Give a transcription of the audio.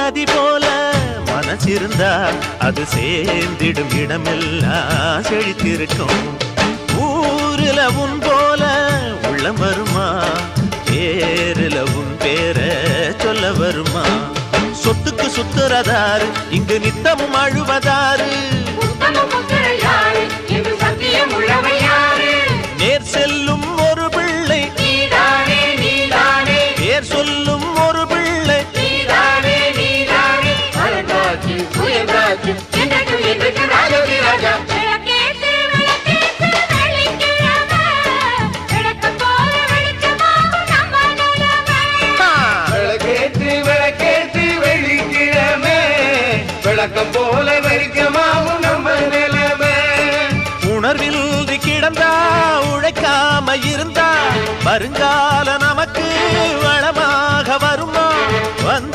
நதி போல மனசிருந்தா அது சேர்ந்திடும் இடமெல்லாம் செழித்திருக்கும். ஊருல உன் போல உள்ளம் வருமா, பேருல உன் பேர சொல்ல வருமா? சொத்துக்கு சுத்துறதாரு இங்கு நித்தமும் அழுவதாரு, நேர் செல்லும் ஒரு பிள்ளை பேர் சொல்லும் ஒரு பிள்ளை. விளக்கம் போல வெறிக்கமாவும் நம்ம நிலைமை. உணர்வில் கிடந்தா உழைக்காம இருந்தா வருங்கால